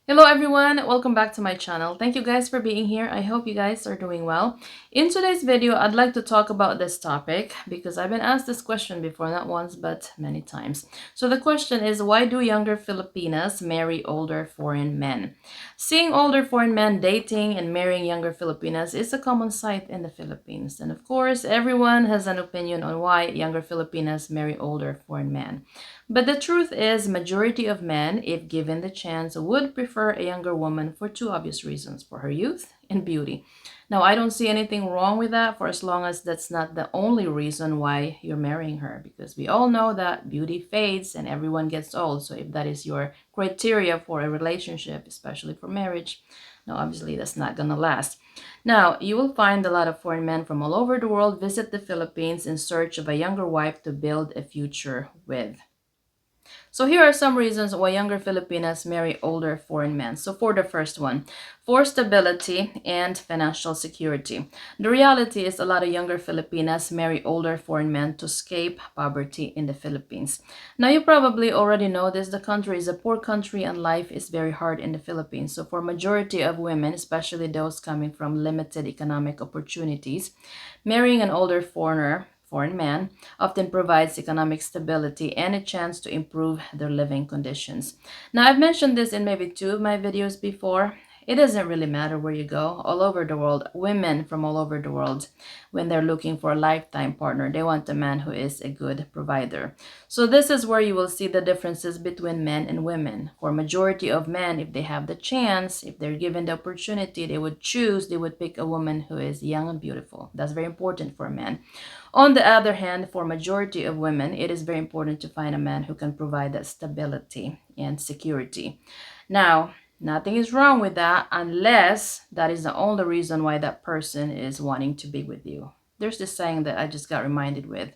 Hello everyone, welcome back to my channel. Thank you guys for being here. I hope you guys are doing well. In today's video, I'd like to talk about this topic because I've been asked this question before, not once but many times. So the question is, why do younger Filipinas marry older foreign men? Seeing older foreign men dating and marrying younger Filipinas is a common sight in the Philippines. And of course, everyone has an opinion on why younger Filipinas marry older foreign men. But the truth is, majority of men, if given the chance, would prefer a younger woman for two obvious reasons: for her youth and beauty. Now, I don't see anything wrong with that for as long as that's not the only reason why you're marrying her, because we all know that beauty fades and everyone gets old. So if that is your criteria for a relationship, especially for marriage, no, obviously that's not gonna last. Now, you will find a lot of foreign men from all over the world visit the Philippines in search of a younger wife to build a future with. So here are some reasons why younger Filipinas marry older foreign men. So for the first one, for stability and financial security. The reality is a lot of younger Filipinas marry older foreign men to escape poverty in the Philippines. Now you probably already know this, the country is a poor country and life is very hard in the Philippines. So for majority of women, especially those coming from limited economic opportunities, marrying an older foreign man often provides economic stability and a chance to improve their living conditions. Now, I've mentioned this in maybe two of my videos before. It doesn't really matter where you go. All over the world, women from all over the world, when they're looking for a lifetime partner, they want a man who is a good provider. So this is where you will see the differences between men and women. For majority of men, if they have the chance, if they're given the opportunity, they would pick a woman who is young and beautiful. That's very important for men. On the other hand, for majority of women, it is very important to find a man who can provide that stability and security. Now, nothing is wrong with that unless that is the only reason why that person is wanting to be with you. There's this saying that I just got reminded with.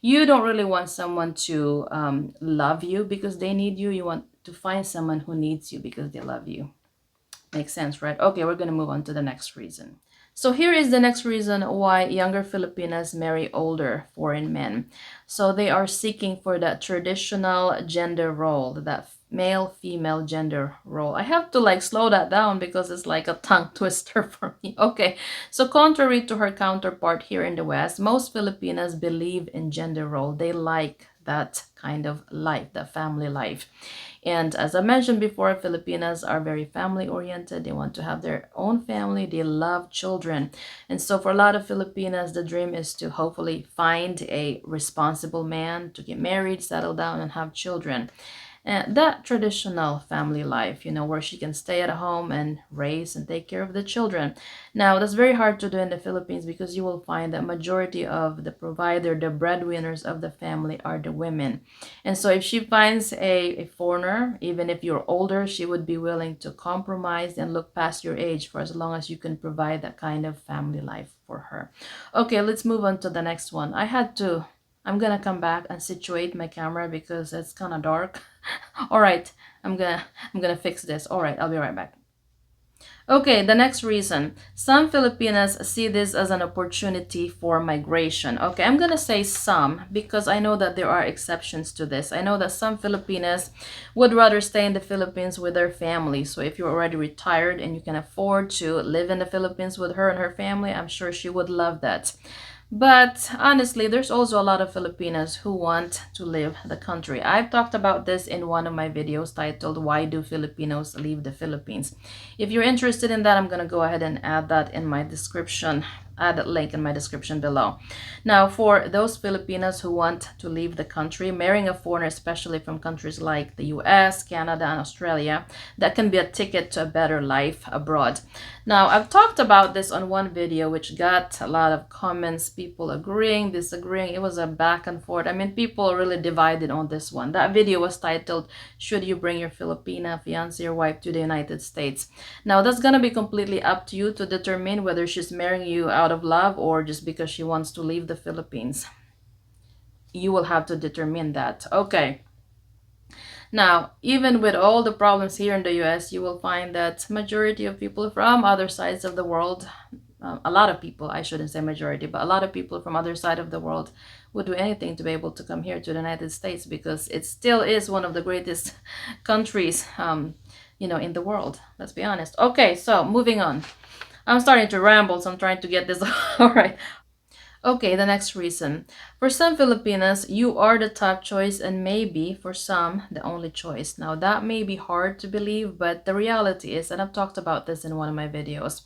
You don't really want someone to love you because they need you. You want to find someone who needs you because they love you. Makes sense, right? Okay, we're going to move on to the next reason. So here is the next reason why younger Filipinas marry older foreign men. So they are seeking for that traditional gender role, that male-female gender role. I have to like slow that down because it's like a tongue twister for me. Okay, so contrary to her counterpart here in the West, most Filipinas believe in gender role. They like that kind of life, the family life. And as I mentioned before, Filipinas are very family oriented. They want to have their own family. They love children. And so for a lot of Filipinas, the dream is to hopefully find a responsible man, to get married, settle down, and have children. And that traditional family life, where she can stay at home and raise and take care of the children. Now, that's very hard to do in the Philippines because you will find that majority of the provider, the breadwinners of the family are the women. And so if she finds a foreigner, even if you're older, she would be willing to compromise and look past your age for as long as you can provide that kind of family life for her. Okay, let's move on to the next one. I'm gonna come back and situate my camera because it's kind of dark. All right, I'm gonna fix this. All right, I'll be right back. Okay, the next reason. Some Filipinas see this as an opportunity for migration. Okay, I'm gonna say some because I know that there are exceptions to this. I know that some Filipinas would rather stay in the Philippines with their family. So if you're already retired and you can afford to live in the Philippines with her and her family, I'm sure she would love that. But honestly, there's also a lot of Filipinas who want to leave the country. I've talked about this in one of my videos titled, Why Do Filipinos Leave the Philippines? If you're interested in that, I'm going to go ahead and add that in my description. Add that link in my description below. Now, for those Filipinos who want to leave the country, marrying a foreigner, especially from countries like the US, Canada, and Australia, that can be a ticket to a better life abroad. Now, I've talked about this on one video, which got a lot of comments, people agreeing, disagreeing. It was a back and forth. I mean, people are really divided on this one. That video was titled, Should You Bring Your Filipina Fiancé or Wife to the United States? Now, that's going to be completely up to you to determine whether she's marrying you out of love or just because she wants to leave the Philippines. You will have to determine that. Okay. Now, even with all the problems here in the US, you will find that majority of people from other sides of the world, a lot of people, I shouldn't say majority, but a lot of people from other side of the world would do anything to be able to come here to the United States because it still is one of the greatest countries in the world. Let's be honest. Okay, so moving on. I'm starting to ramble, so I'm trying to get this all right. Okay, the next reason. For some Filipinas, you are the top choice and maybe for some the only choice. Now that may be hard to believe, but the reality is, and I've talked about this in one of my videos,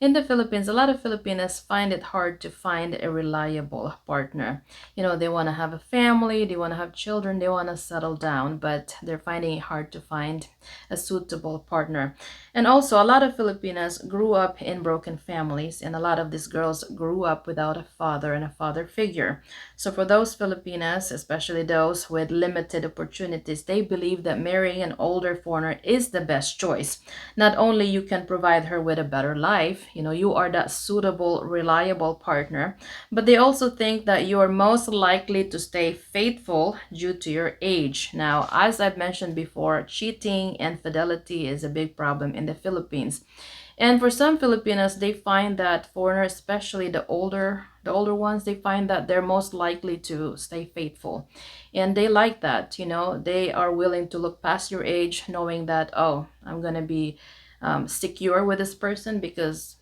in the Philippines, a lot of Filipinas find it hard to find a reliable partner. They want to have a family, they want to have children, they want to settle down, but they're finding it hard to find a suitable partner. And also, a lot of Filipinas grew up in broken families, and a lot of these girls grew up without a father and a father figure. So, for those Filipinas, especially those with limited opportunities, they believe that marrying an older foreigner is the best choice. Not only you can provide her with a better life, you are that suitable, reliable partner, but they also think that you are most likely to stay faithful due to your age. Now, as I've mentioned before, cheating and fidelity is a big problem in the Philippines. And for some Filipinos, they find that foreigners, especially the older ones, they find that they're most likely to stay faithful. And they like that, they are willing to look past your age, knowing that, oh, I'm going to be secure with this person because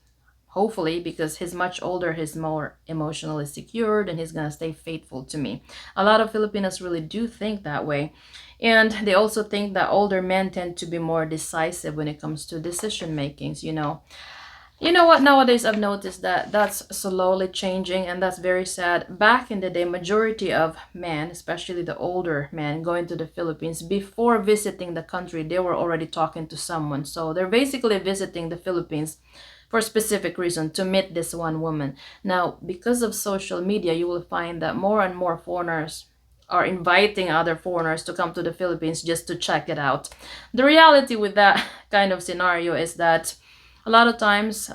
hopefully because he's much older, he's more emotionally secured and he's going to stay faithful to me. A lot of Filipinos really do think that way. And they also think that older men tend to be more decisive when it comes to decision makings. What, nowadays I've noticed that that's slowly changing, and that's very sad. Back in the day, majority of men, especially the older men going to the Philippines, before visiting the country, they were already talking to someone. So they're basically visiting the Philippines for a specific reason, to meet this one woman. Now, because of social media, you will find that more and more foreigners are inviting other foreigners to come to the Philippines just to check it out. The reality with that kind of scenario is that a lot of times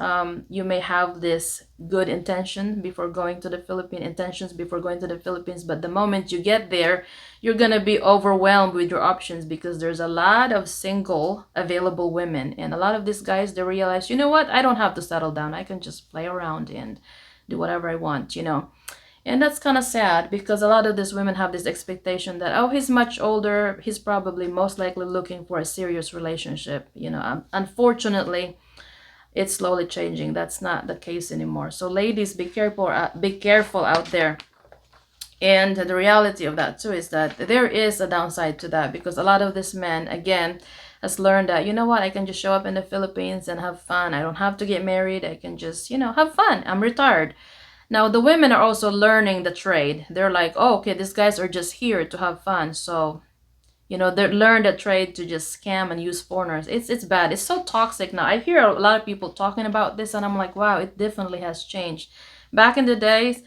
you may have this good intentions before going to the Philippines, but the moment you get there, you're gonna be overwhelmed with your options because there's a lot of single available women, and a lot of these guys, they realize, you know what, I don't have to settle down, I can just play around and do whatever I want. And that's kind of sad because a lot of these women have this expectation that, oh, he's much older, he's probably most likely looking for a serious relationship. Unfortunately, it's slowly changing. That's not the case anymore. So ladies, be careful out there. And the reality of that too is that there is a downside to that, because a lot of these men, again, has learned that, you know what, I can just show up in the Philippines and have fun. I don't have to get married. I can just, have fun. I'm retired. Now, the women are also learning the trade. They're like, oh, okay, these guys are just here to have fun. So, they learn the trade to just scam and use foreigners. It's bad. It's so toxic now. I hear a lot of people talking about this, and I'm like, wow, it definitely has changed. Back in the days,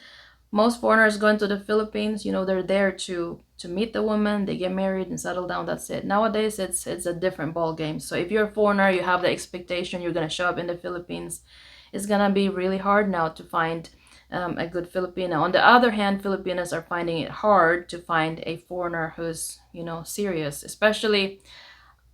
most foreigners going to the Philippines, they're there to meet the woman, they get married and settle down. That's it. Nowadays, it's a different ball game. So if you're a foreigner, you have the expectation you're gonna show up in the Philippines. It's gonna be really hard now to find a good Filipino. On the other hand, Filipinos are finding it hard to find a foreigner who's, serious. Especially,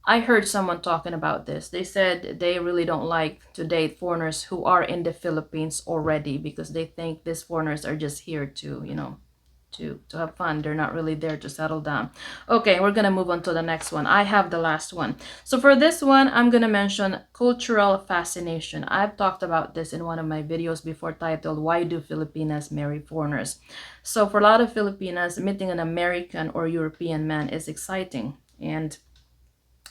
I heard someone talking about this. They said they really don't like to date foreigners who are in the Philippines already because they think these foreigners are just here to have fun. They're not really there to settle down. Okay, we're gonna move on to the next one. I have the last one. So for this one, I'm gonna mention cultural fascination. I've talked about this in one of my videos before, titled "Why Do Filipinas Marry Foreigners?" So for a lot of Filipinas, meeting an American or European man is exciting, and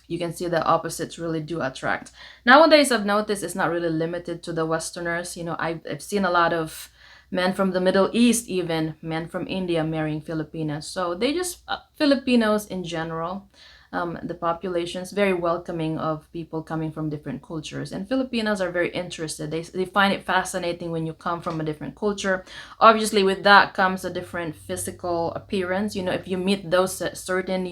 you can see the opposites really do attract. Nowadays, I've noticed it's not really limited to the Westerners. I've seen a lot of men from the Middle East, even men from India marrying Filipinas. So they just, Filipinos in general, the population is very welcoming of people coming from different cultures. And Filipinos are very interested. They find it fascinating when you come from a different culture. Obviously, with that comes a different physical appearance. If you meet those certain,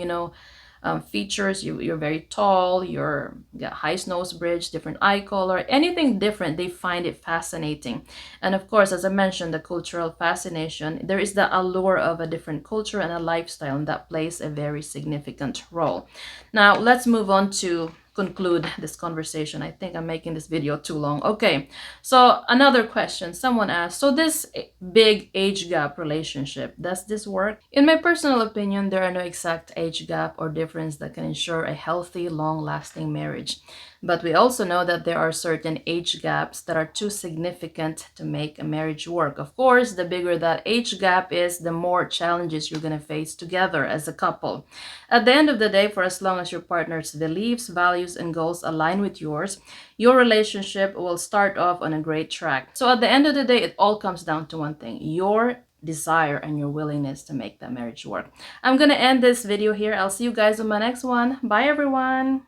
features, you're very tall, you're got high nose bridge, different eye color, anything different, they find it fascinating. And of course, as I mentioned, the cultural fascination, there is the allure of a different culture and a lifestyle, and that plays a very significant role. Now let's move on to conclude this conversation. I think I'm making this video too long. Okay, so another question someone asked, so this big age gap relationship, does this work? In my personal opinion, there are no exact age gap or difference that can ensure a healthy, long-lasting marriage. But we also know that there are certain age gaps that are too significant to make a marriage work. Of course, the bigger that age gap is, the more challenges you're going to face together as a couple. At the end of the day, for as long as your partner's beliefs, values, and goals align with yours, your relationship will start off on a great track. So at the end of the day, it all comes down to one thing: your desire and your willingness to make that marriage work. I'm going to end this video here. I'll see you guys on my next one. Bye, everyone.